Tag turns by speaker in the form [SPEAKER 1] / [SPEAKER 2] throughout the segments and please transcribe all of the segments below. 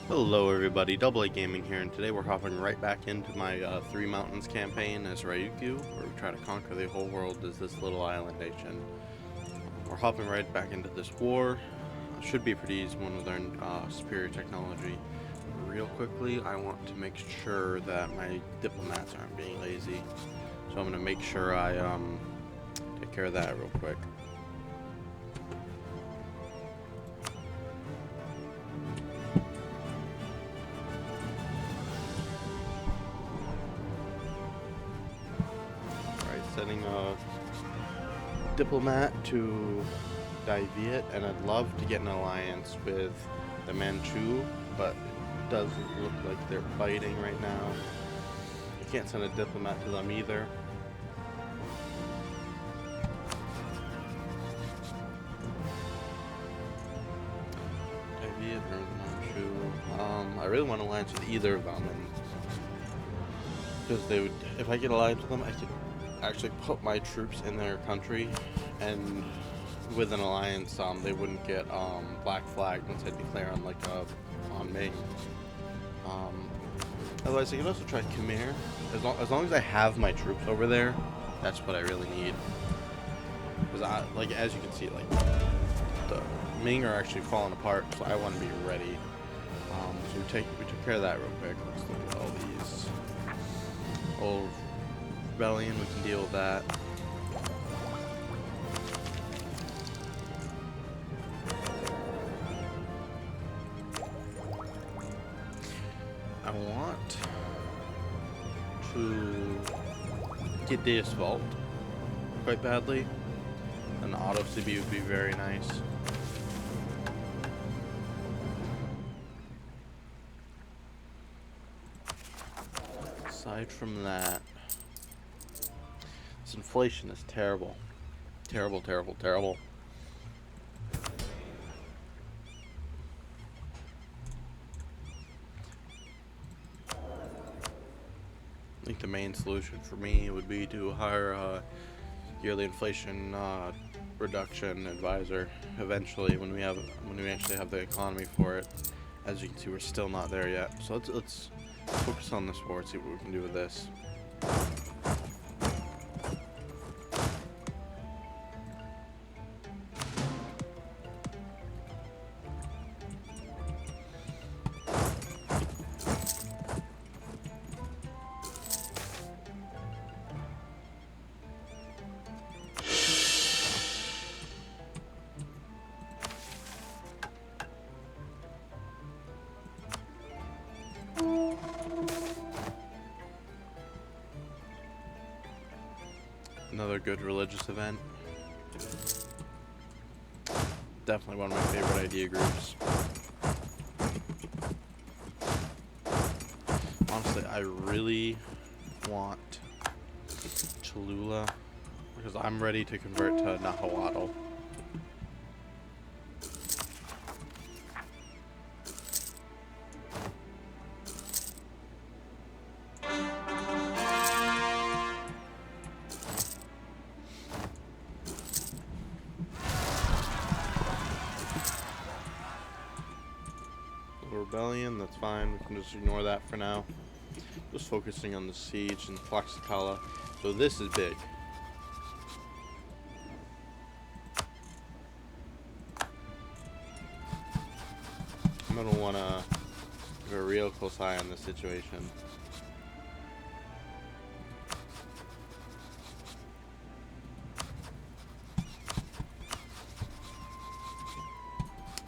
[SPEAKER 1] Hello everybody, Double A Gaming here, and today we're hopping right back into my Three Mountains campaign as Ryukyu, where we try to conquer the whole world as this little island nation. We're hopping right back into this war. Should be a pretty easy one with our superior technology. Real quickly, I want to make sure that my diplomats aren't being lazy, so I'm going to make sure I take care of that real quick. Sending a diplomat to Viet, and I'd love to get an alliance with the Manchu, but it doesn't look like they're fighting right now. I can't send a diplomat to them either. Viet or the Manchu. I really want an alliance with either of them, and because they would, if I get alliance with them, I could actually put my troops in their country, and with an alliance, they wouldn't get black flag once I declare on Ming. Otherwise, I could also try Khmer. As long as I have my troops over there, that's what I really need. Because as you can see, the Ming are actually falling apart, so I want to be ready. So we took care of that real quick. Let's look at all these old rebellion. We can deal with that. I want to get Deus Vault quite badly. An auto CB would be very nice. Aside from that, this inflation is terrible. Terrible, terrible, terrible. I think the main solution for me would be to hire a yearly inflation reduction advisor eventually when we actually have the economy for it. As you can see, we're still not there yet. So let's focus on this war and see what we can do with this. Another good religious event. Definitely one of my favorite idea groups. Honestly, I really want Cholula because I'm ready to convert to Nahuatl. Rebellion, that's fine, we can just ignore that for now. Just focusing on the siege and Tlaxcala. So this is big. I'm gonna wanna give a real close eye on this situation.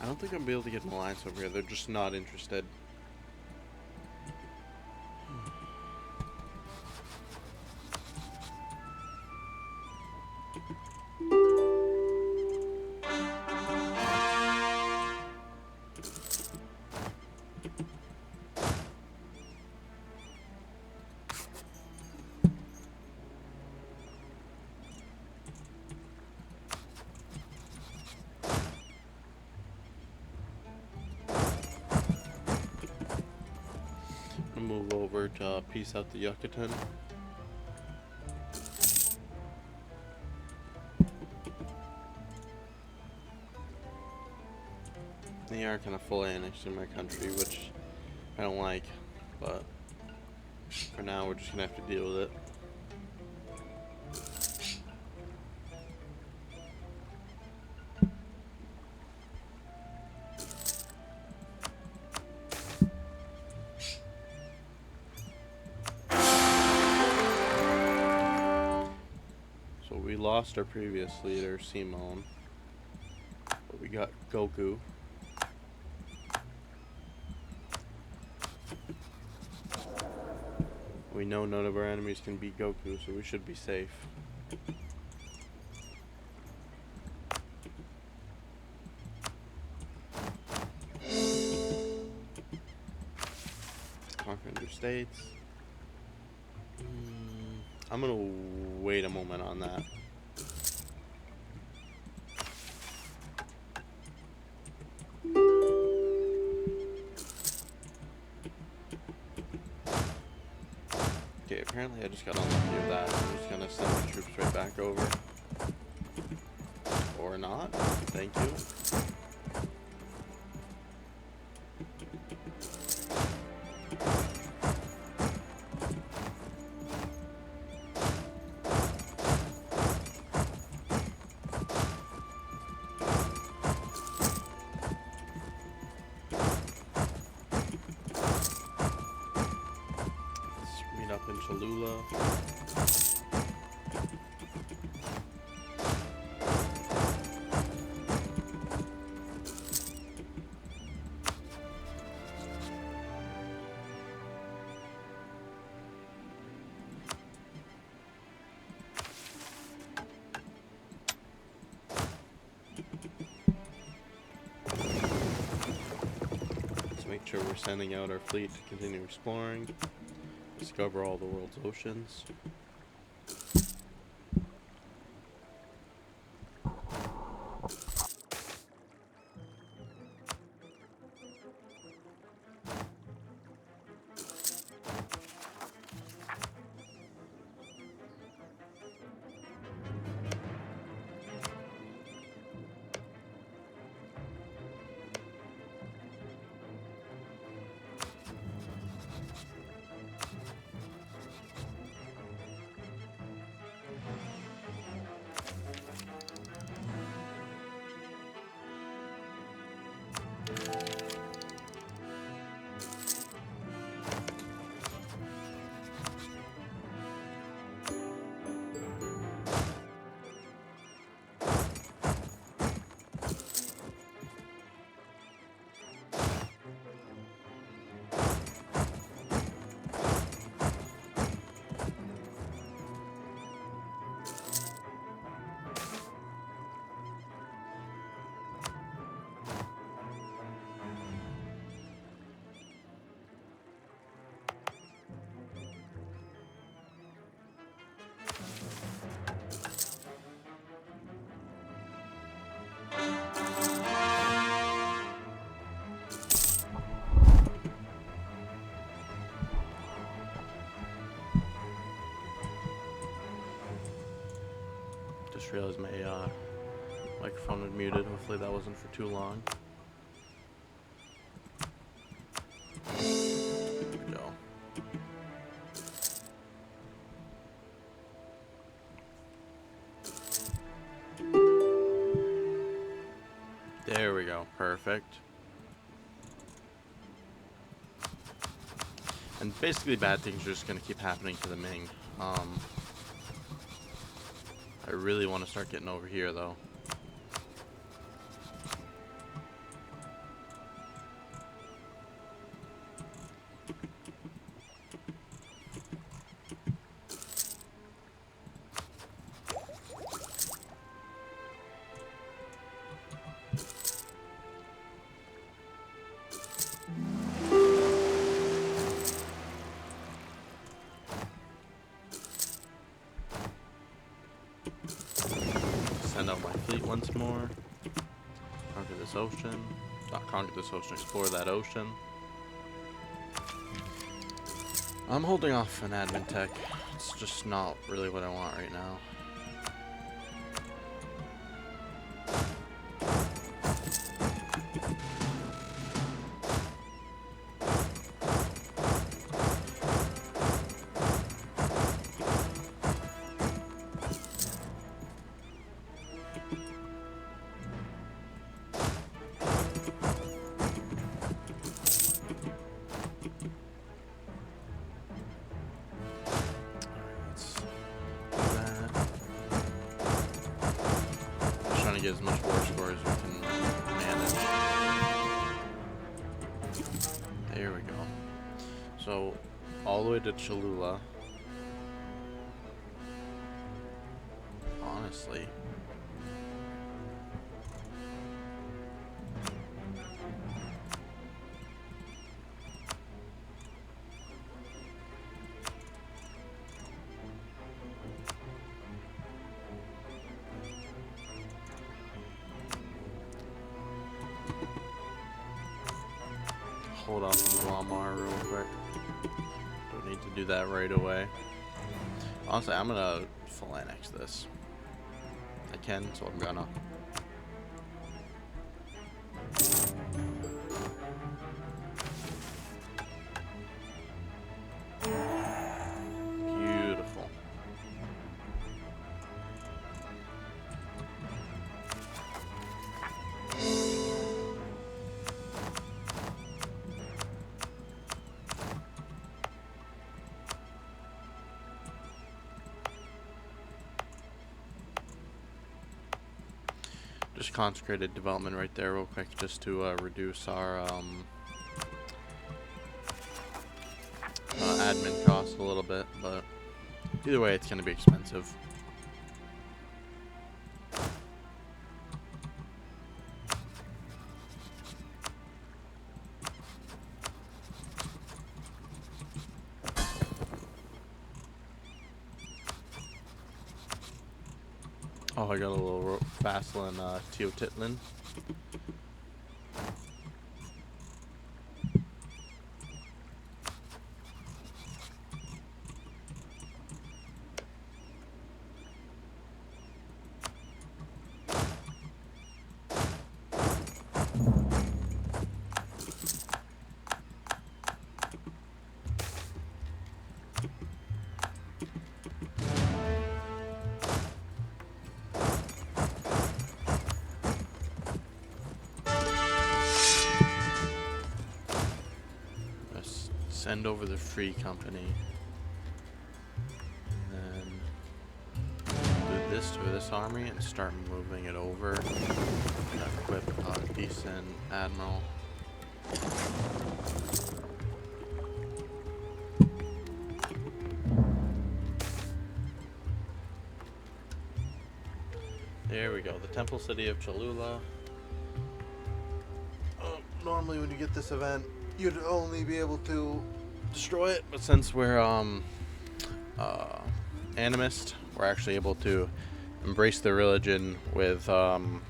[SPEAKER 1] I don't think I'm gonna be able to get an alliance over here. They're just not interested. Move over to peace out the Yucatan. They are kind of fully annexing my country, which I don't like, but for now we're just gonna have to deal with it. So we lost our previous leader, Simone, but we got Goku. We know none of our enemies can beat Goku, so we should be safe. Conquer new states. I'm gonna wait a moment on that. Okay, apparently I just got unlucky with that. I'm just gonna send my troops right back over. Or not. Thank you. Up in Cholula. Let's make sure we're sending out our fleet to continue exploring. Discover all the world's oceans. Just realized my microphone had muted. Hopefully that wasn't for too long. There we go. There we go. Perfect. And basically bad things are just going to keep happening to the Ming. I really want to start getting over here, though. Send out my fleet once more. Conquer this ocean. Not conquer this ocean, explore that ocean. I'm holding off on admin tech. It's just not really what I want right now. There we go. So, all the way to Cholula. Honestly. Hold off on Guamar real quick. Don't need to do that right away. Honestly, I'm gonna full annex this. I can, so I'm gonna. Beautiful. Just consecrated development right there real quick just to reduce our admin costs a little bit, but either way it's going to be expensive. Oh, I got a little vassal in Teotitlin. Send over the free company. And then do this to this army and start moving it over. And equip a decent admiral. There we go, the Temple City of Cholula. Normally when you get this event, you'd only be able to destroy it, but since we're animist, we're actually able to embrace the religion with no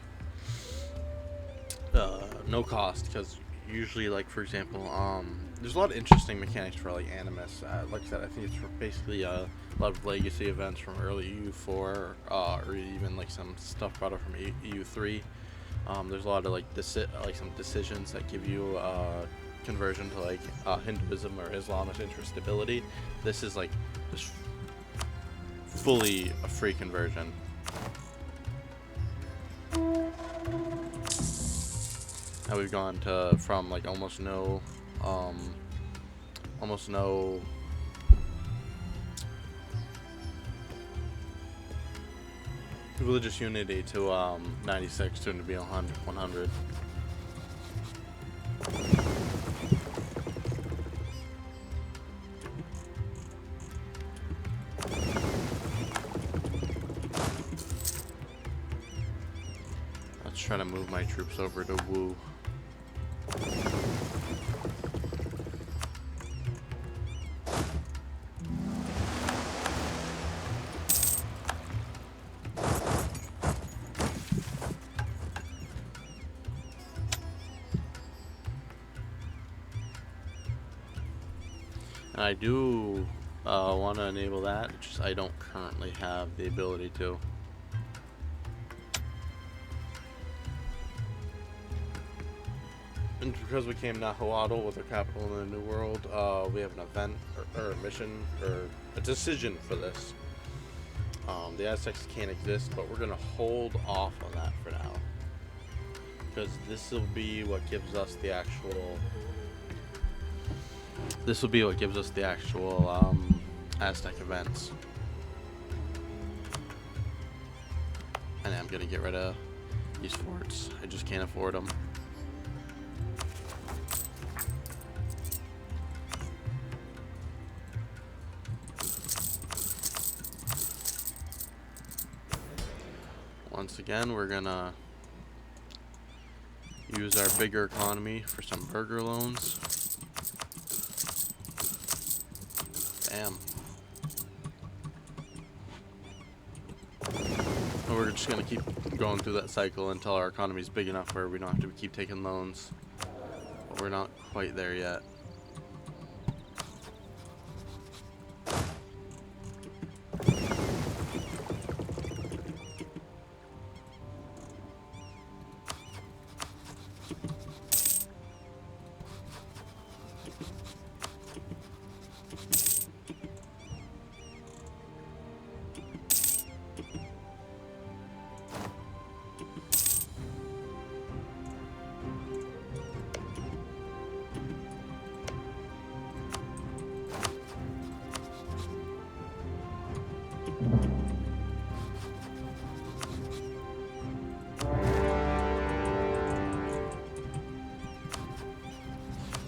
[SPEAKER 1] cost, because usually, like, for example, there's a lot of interesting mechanics for like animus. Like I said, I think it's for basically a lot of legacy events from early EU4 or even like some stuff brought up from EU3. There's a lot of like some decisions that give you conversion to like Hinduism or Islamist stability. This is like just fully a free conversion. Now we've gone to from like almost no religious unity to 96 soon to be 100. Let's try to move my troops over to Wu. I do want to enable that, just I don't currently have the ability to. And because we came Nahuatl with our capital in the New World, we have an event or a mission or a decision for this. The Aztecs can't exist, but we're going to hold off on that for now. Because this will be what gives us the actual... Aztec events. And I'm gonna get rid of these forts. I just can't afford them. again, we're gonna use our bigger economy for some burger loans. Damn. And we're just gonna keep going through that cycle until our economy is big enough where we don't have to keep taking loans. But we're not quite there yet.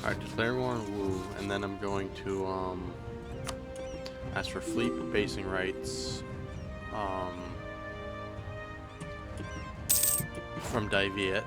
[SPEAKER 1] Alright, declare war on Wu, and then I'm going to ask for fleet basing rights from Dai-Viet.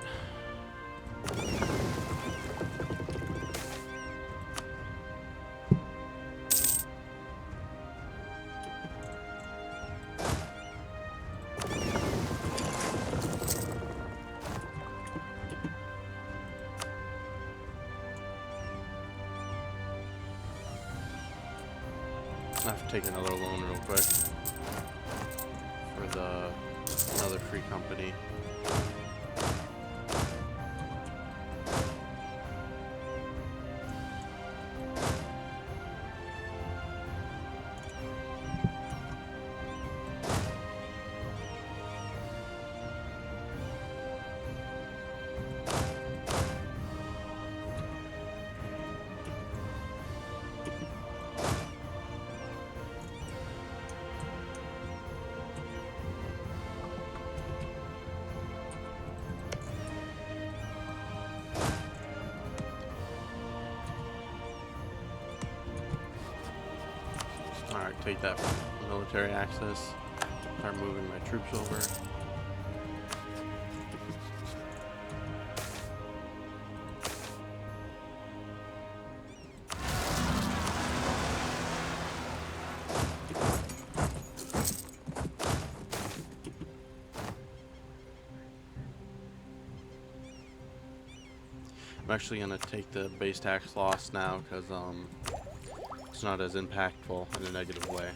[SPEAKER 1] I have to take another loan real quick for another free company. Alright, take that military access. Start moving my troops over. I'm actually gonna take the base tax loss now because it's not as impactful in a negative way.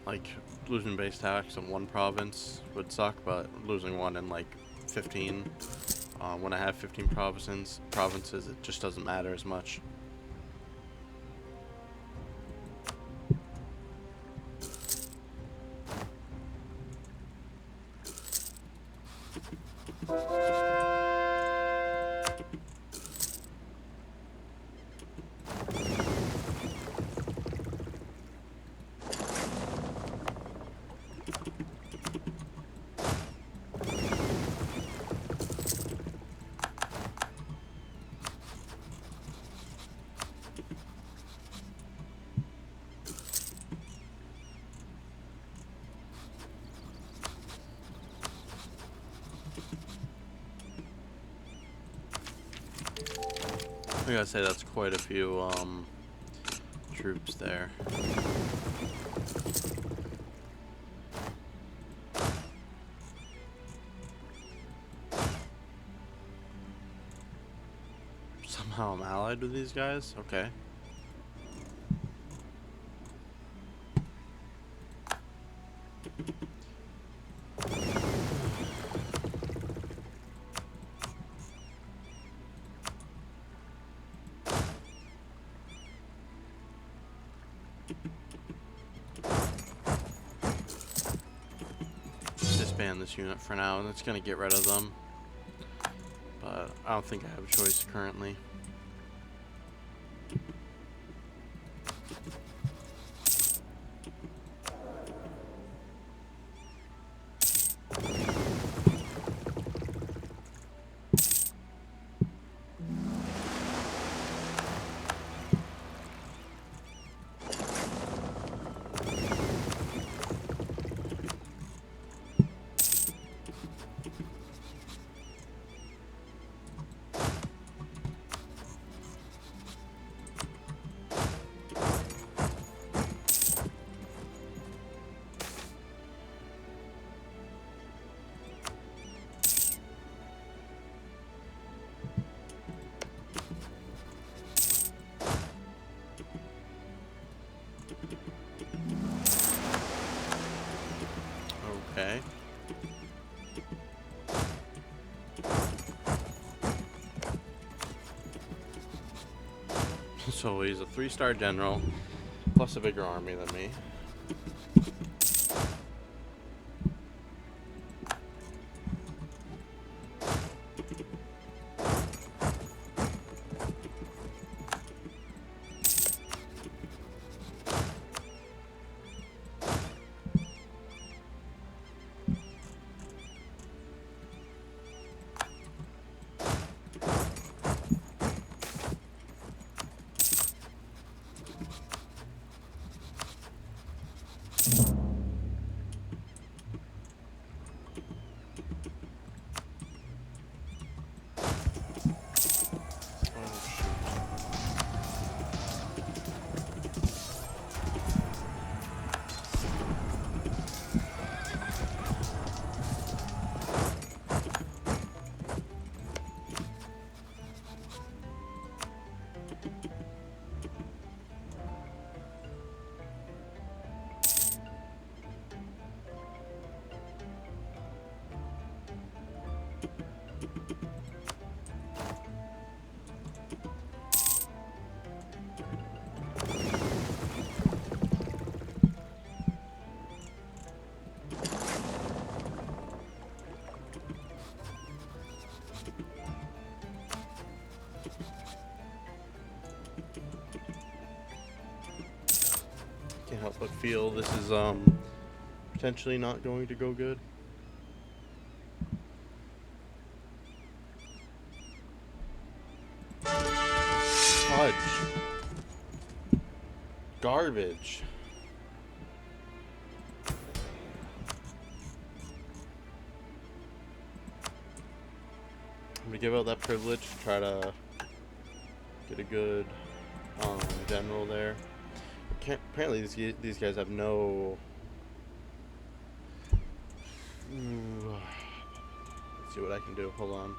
[SPEAKER 1] Like, losing base tax in one province would suck, but losing one in like 15, when I have 15 provinces, it just doesn't matter as much. I gotta say that's quite a few troops there. Somehow I'm allied with these guys? Okay. Disband this unit for now, and it's gonna get rid of them. But I don't think I have a choice currently. So he's a 3-star general, plus a bigger army than me. Can't help but feel this is potentially not going to go good. Fudge. Garbage. I'm gonna give out that privilege to try to get a good general there. Apparently these guys have no... Let's see what I can do. Hold on.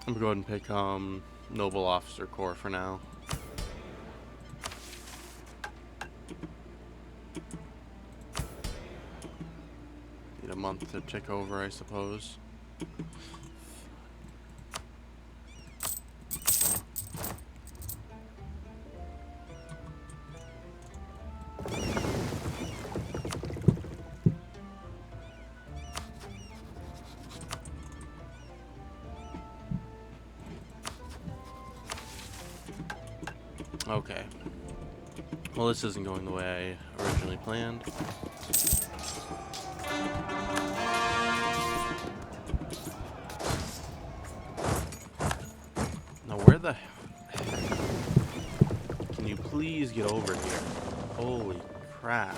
[SPEAKER 1] I'm gonna go ahead and pick Noble Officer Corps for now. Need a month to tick over, I suppose. Okay. Well, this isn't going the way I originally planned. Now, where the heck? Can you please get over here? Holy crap.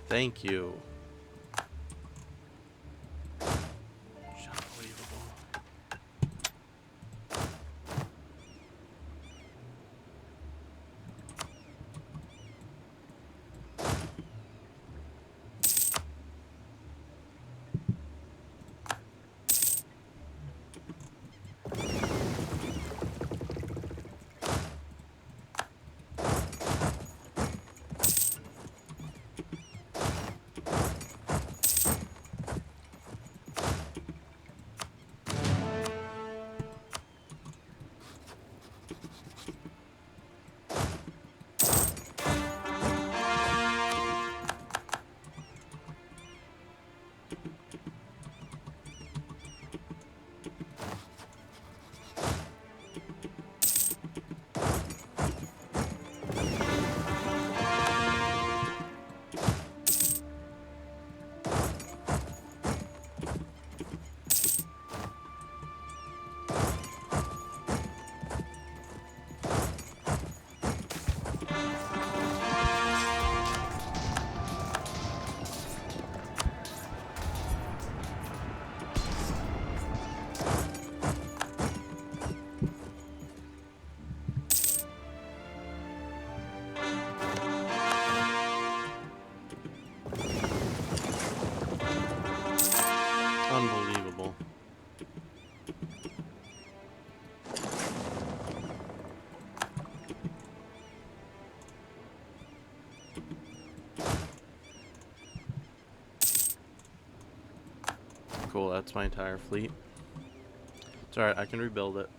[SPEAKER 1] Thank you. Unbelievable. Cool, that's my entire fleet. It's alright, I can rebuild it.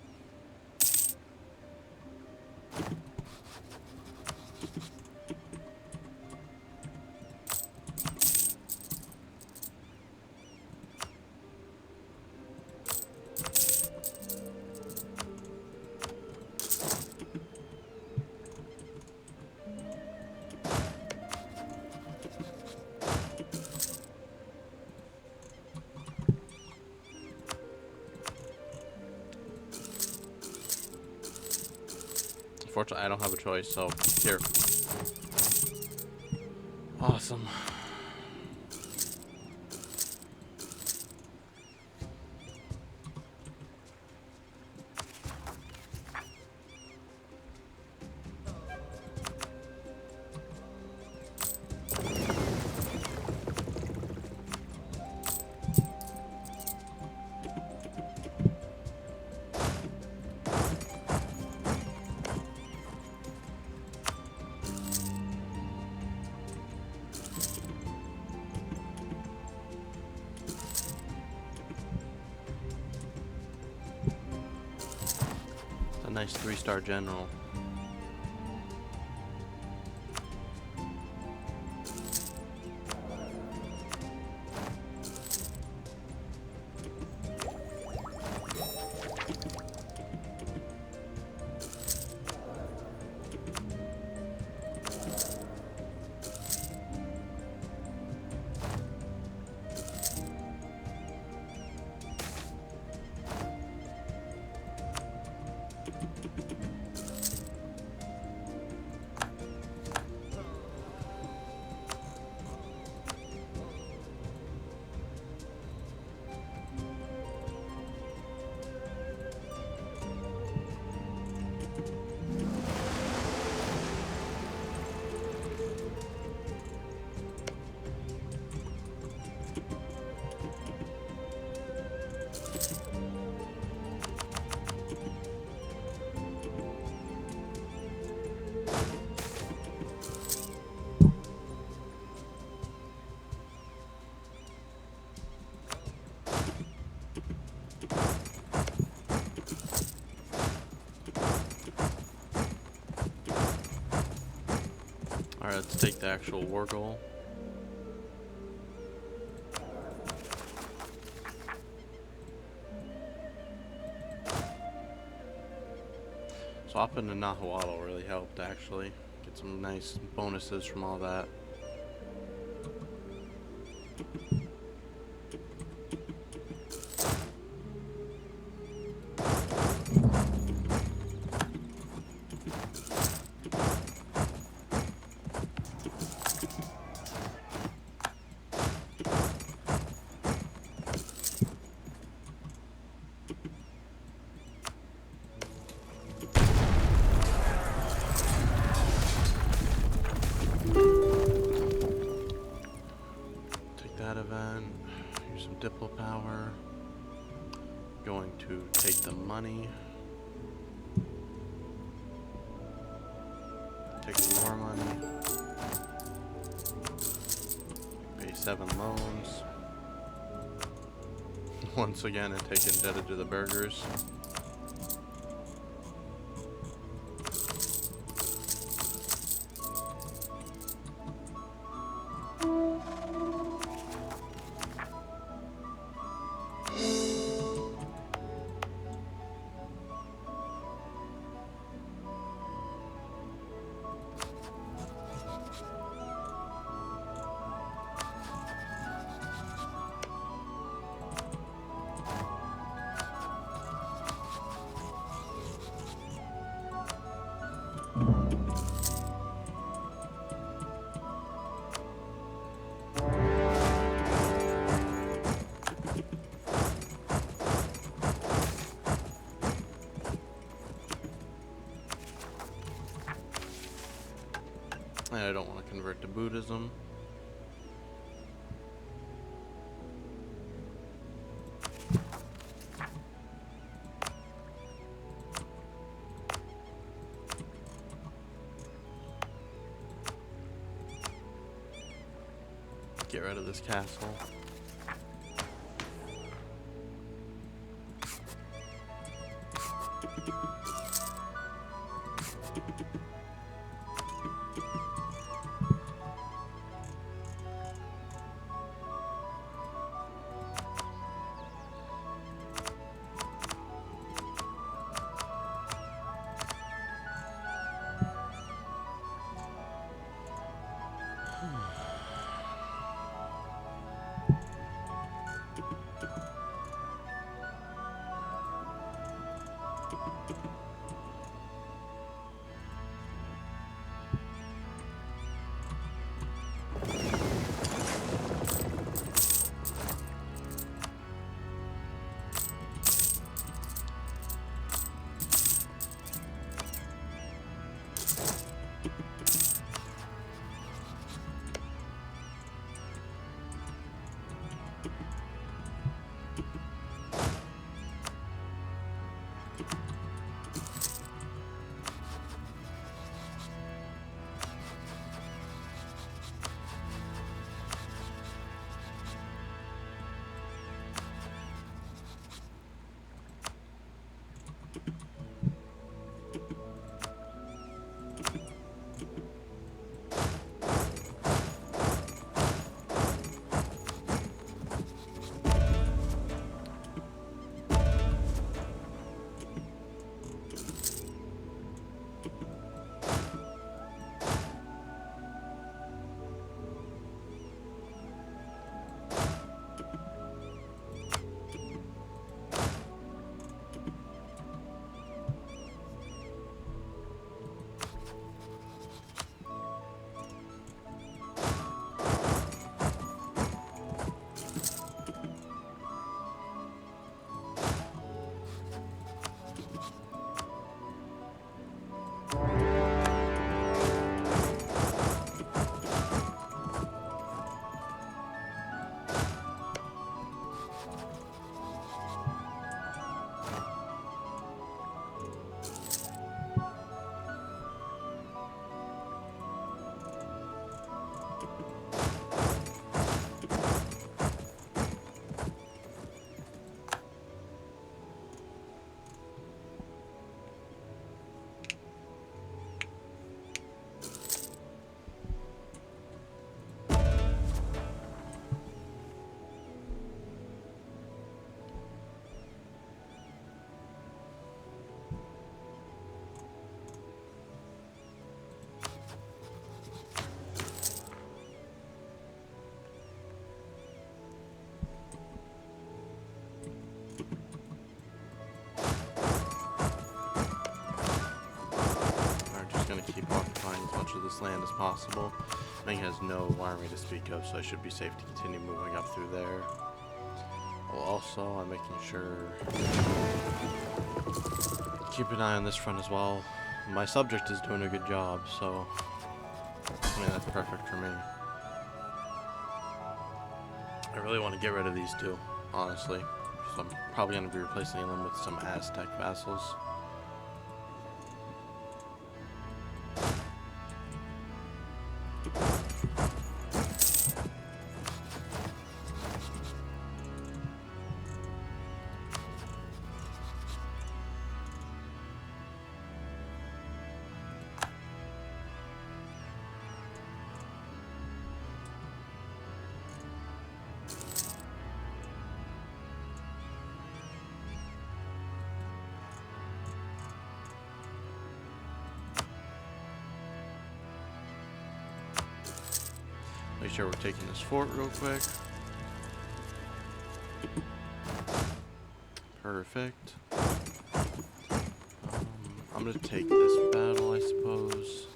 [SPEAKER 1] Unfortunately, I don't have a choice, so here. Awesome. A nice 3-star general. Alright, let's take the actual war goal. Swapping to Nahuatl really helped, actually. Get some nice bonuses from all that. Event. Here's some Diplo power. Going to take the money. Take some more money. Pay 7 loans. Once again, and take indebted to the burgers. And I don't want to convert to Buddhism. get rid of this castle. Of this land as possible. Ming has no army to speak of, so I should be safe to continue moving up through there. Well, also, I'm making sure keep an eye on this front as well. My subject is doing a good job, so I mean that's perfect for me. I really want to get rid of these two, honestly. So I'm probably going to be replacing them with some Aztec vassals. Make sure we're taking this fort real quick. Perfect. I'm gonna take this battle, I suppose.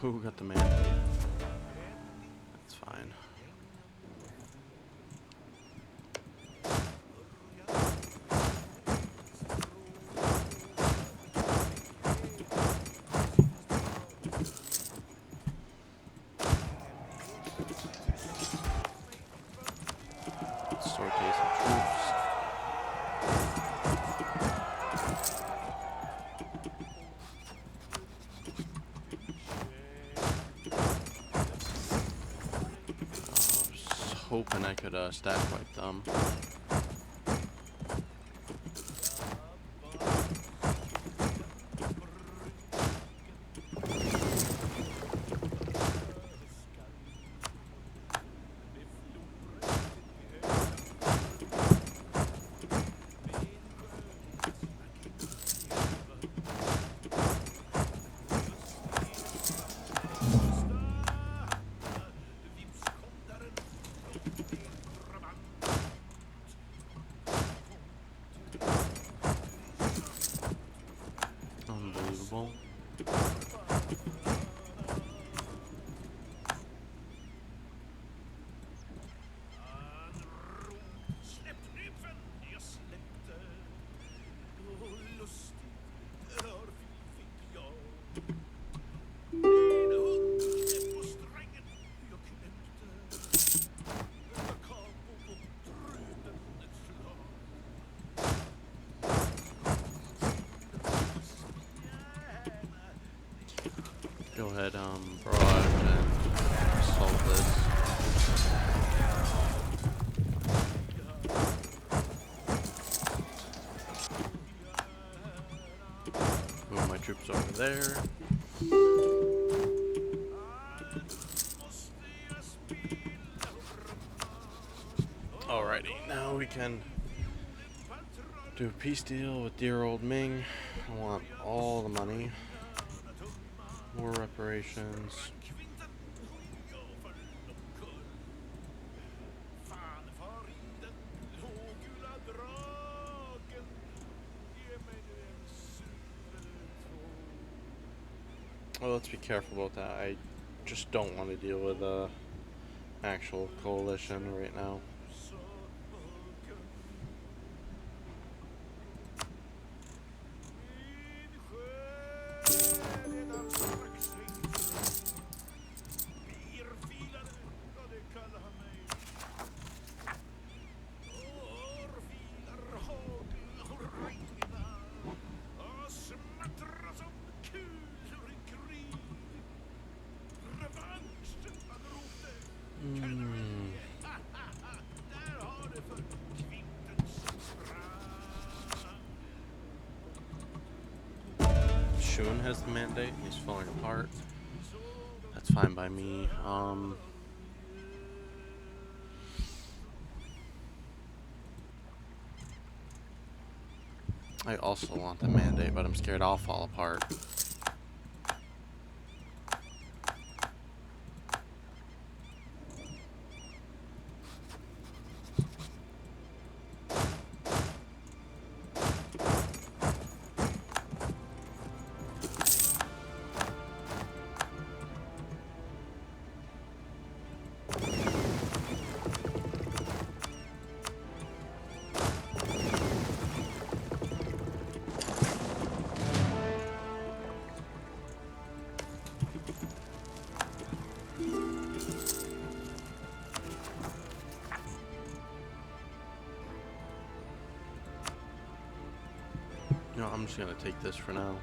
[SPEAKER 1] Who got the mandate? That's fine. Sortie some troops. hoping I could stack wipe them. Unbelievable. Go ahead, barrage and assault this. Move my troops over there. Alrighty, now we can do a peace deal with dear old Ming. I want all the money. More reparations. Well, let's be careful about that. I just don't want to deal with a actual coalition right now. Shun has the mandate. He's falling apart. That's fine by me. I also want the mandate, but I'm scared I'll fall apart. No, I'm just gonna take this for now.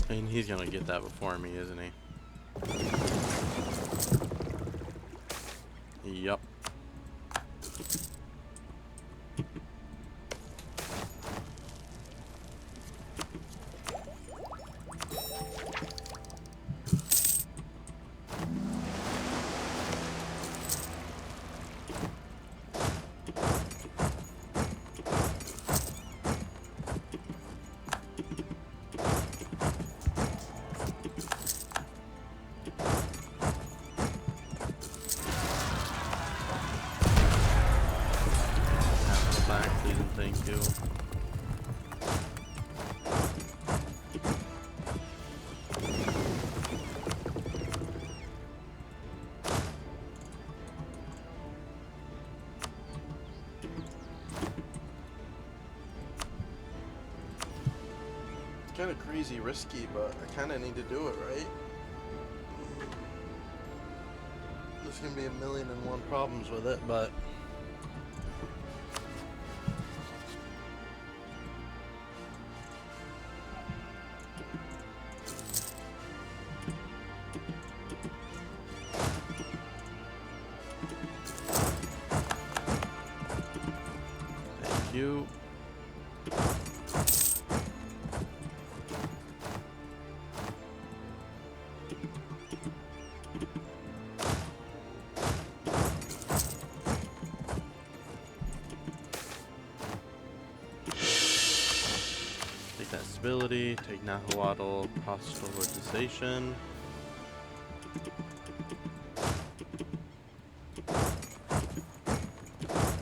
[SPEAKER 1] And he's gonna get that before me, isn't he? Yup. kind of crazy risky, but I kind of need to do it, right? There's gonna be 1,000,001 problems with it, but thank you. Take that stability, take Nahuatl hostilization.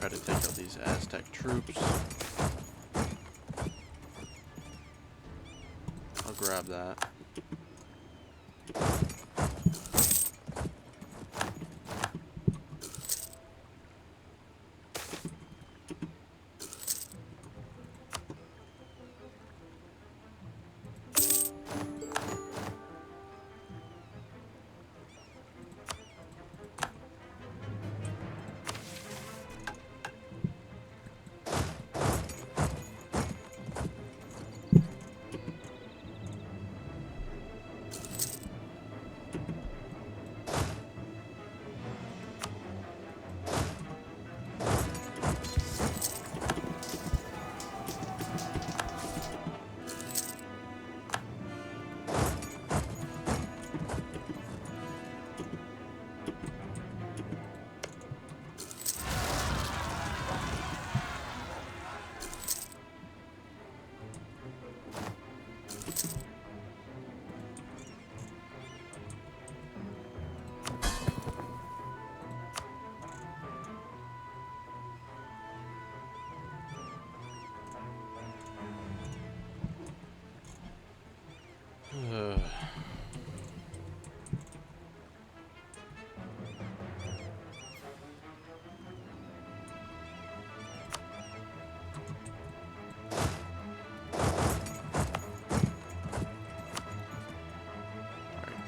[SPEAKER 1] Try to take out these Aztec troops. I'll grab that.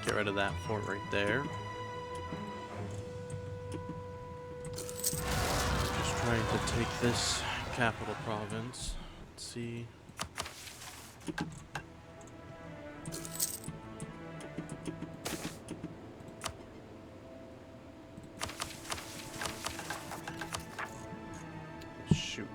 [SPEAKER 1] Get rid of that fort right there. Just trying to take this capital province. Let's see. Shoot.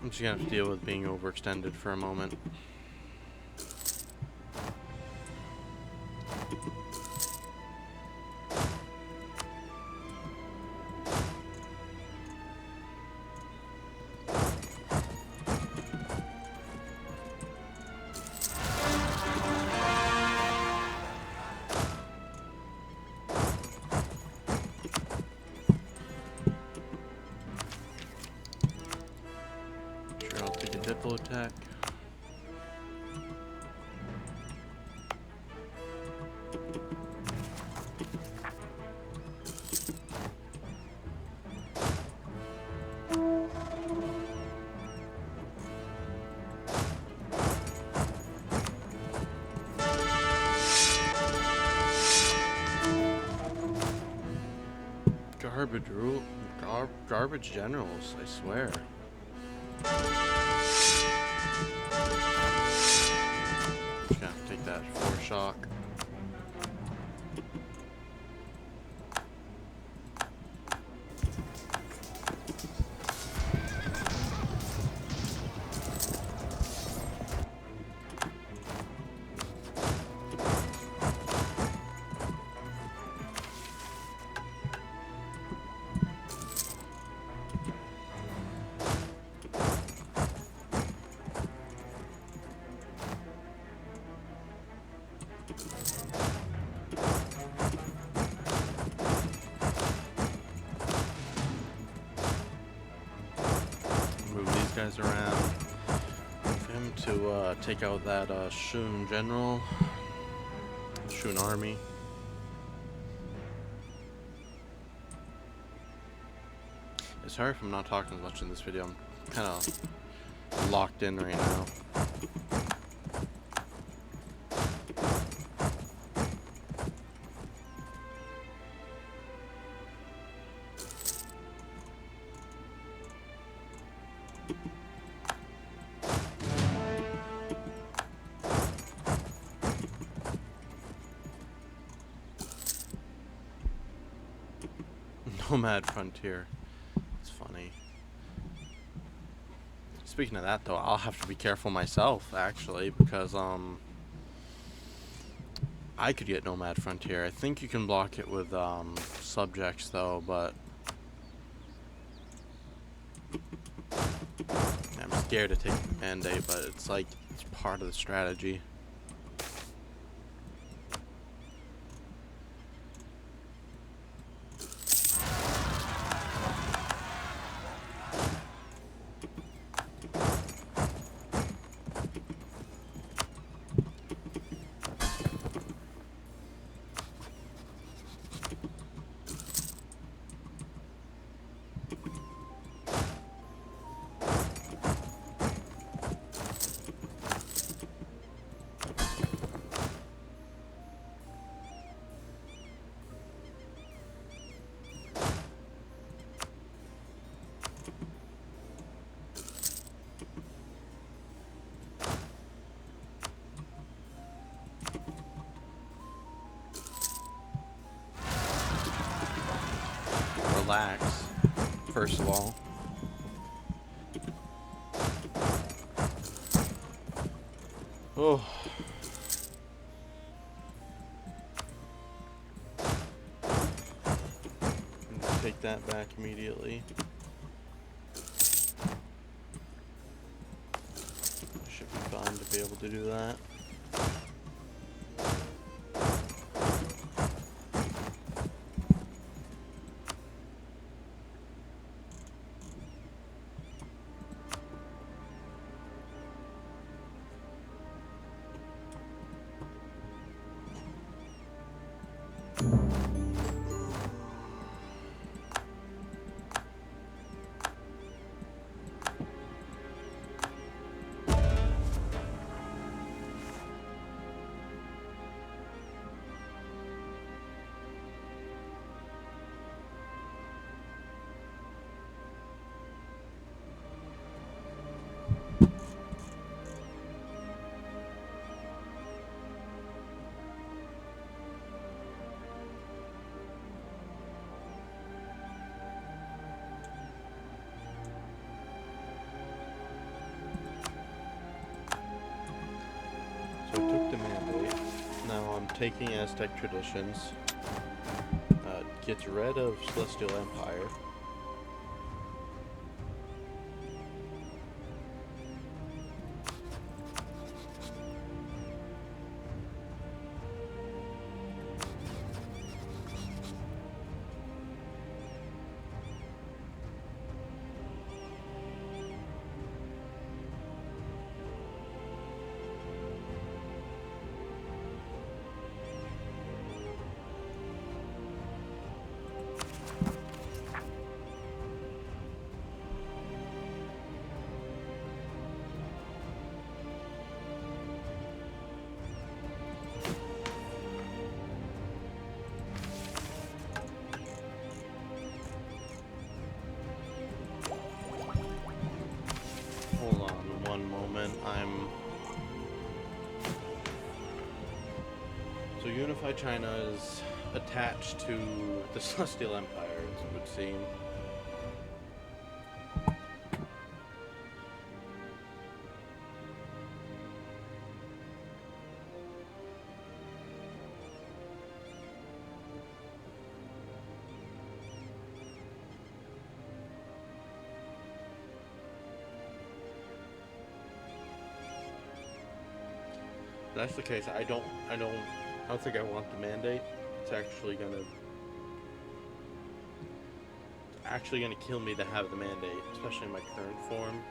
[SPEAKER 1] I'm just gonna have to deal with being overextended for a moment. Sure, I'll take a diplo attack. Garbage generals, I swear. Just gonna take that for shock. guys around. For him to take out that Shun general, Shun army. Sorry if I'm not talking much in this video. I'm kind of locked in right now. Nomad Frontier. It's funny. Speaking of that, though, I'll have to be careful myself, actually, because, I could get Nomad Frontier. I think you can block it with, subjects, though, but I'm scared to take the mandate, but it's like, it's part of the strategy. Relax, first of all. Oh. Take that back immediately. Should be fine to be able to do that. So I took the mandate. Now I'm taking Aztec traditions. Gets rid of Celestial Empire. Hold on one moment. So Unified China is attached to the Celestial Empire, as it would seem. If that's the case, I don't think I want the mandate. It's actually gonna kill me to have the mandate, especially in my current form.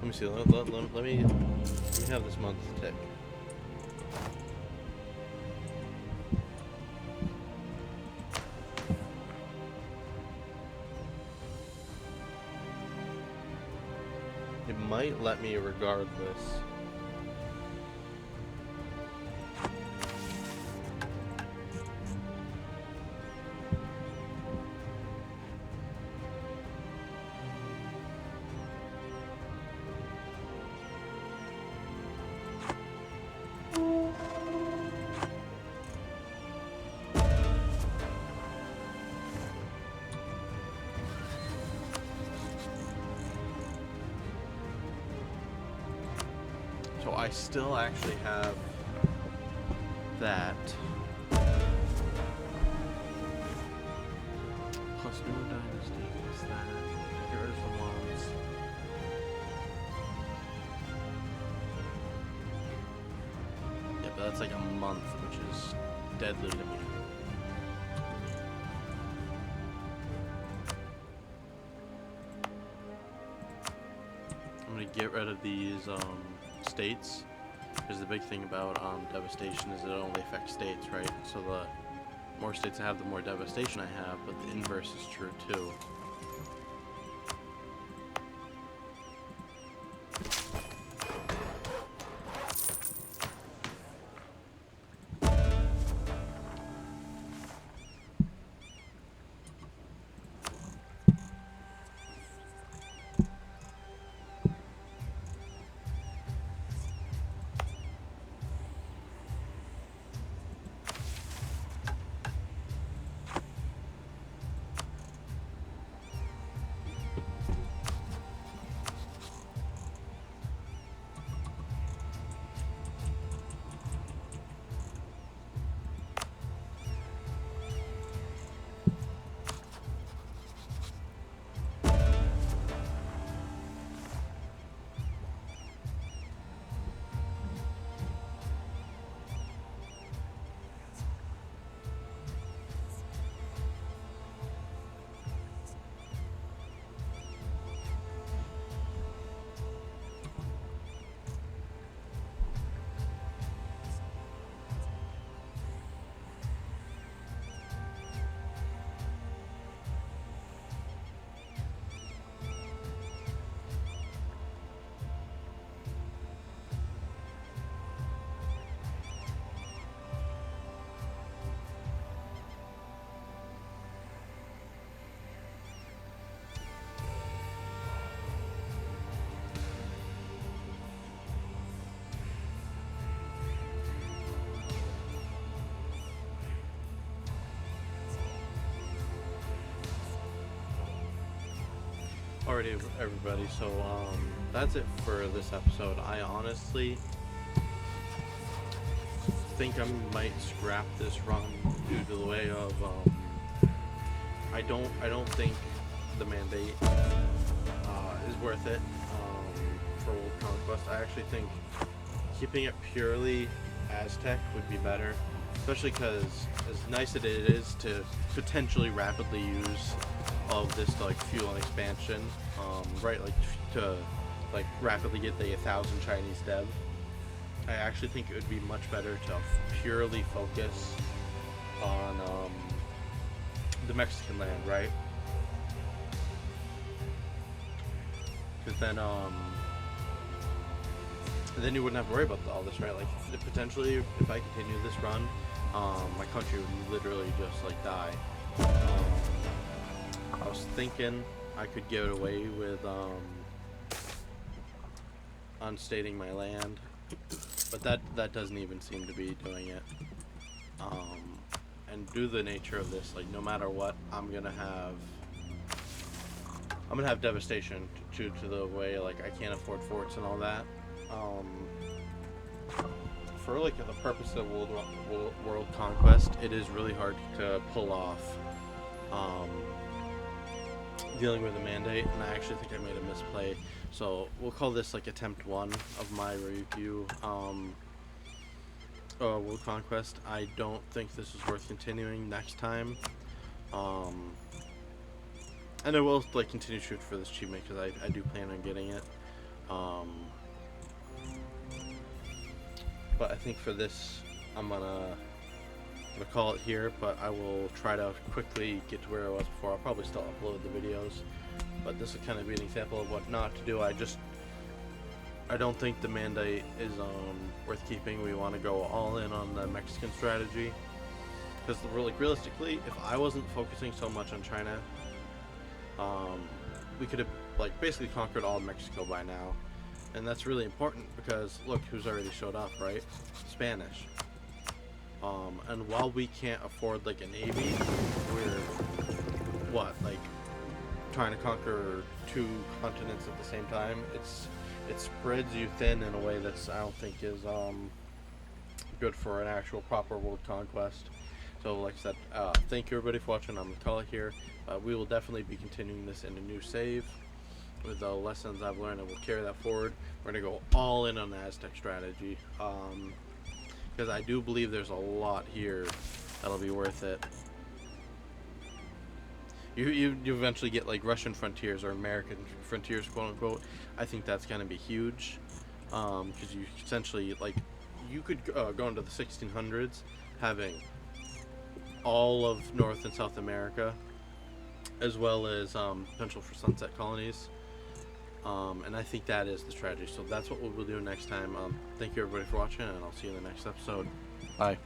[SPEAKER 1] Let me see. Let me have this month tick. It might let me regardless. So I still actually have that. Plus new dynasty is that. Here's the ones. Yeah, but that's like a month, which is deadly to me. I'm gonna get rid of these states, because the big thing about devastation is it only affects states, right? So the more states I have, the more devastation I have, but the inverse is true too. Alrighty, everybody, so that's it for this episode. I honestly think I might scrap this run due to the way of I don't think the mandate is worth it for World Conquest. I actually think keeping it purely Aztec would be better, especially because as nice as it is to potentially rapidly use all of this to like fuel an expansion, right, like to like rapidly get the 1,000 Chinese dev, I actually think it would be much better to purely focus on the Mexican land, right? Because then you wouldn't have to worry about all this, right? Like potentially, if I continue this run, my country would literally just like die. I was thinking I could get away with unstating my land, but that doesn't even seem to be doing it. And due to the nature of this, like no matter what, I'm gonna have devastation due to the way like I can't afford forts and all that. For like the purpose of world conquest, it is really hard to pull off dealing with a mandate, and I actually think I made a misplay. So we'll call this like attempt 1 of my Ryukyu world conquest. I don't think this is worth continuing next time. And I will like continue to shoot for this achievement because I do plan on getting it. Um, but I think for this, I'm gonna call it here. But I will try to quickly get to where I was before. I'll probably still upload the videos, but this will kind of be an example of what not to do. I don't think the mandate is worth keeping. We want to go all in on the Mexican strategy, because realistically, if I wasn't focusing so much on China, we could have like basically conquered all of Mexico by now, and that's really important because look who's already showed up, right? Spanish. And while we can't afford like a navy, we're trying to conquer two continents at the same time. It spreads you thin in a way that's I don't think is good for an actual proper world conquest. So like I said, thank you everybody for watching. I'm gonna call it here. We will definitely be continuing this in a new save with the lessons I've learned, and we'll carry that forward. We're gonna go all in on the Aztec strategy, because I do believe there's a lot here that'll be worth it. You eventually get like Russian frontiers or American frontiers, quote unquote. I think that's gonna be huge, because you essentially you could go into the 1600s having all of North and South America, as well as potential for sunset colonies, and I think that is the strategy. So that's what we'll do next time. Thank you everybody for watching, and I'll see you in the next episode. Bye.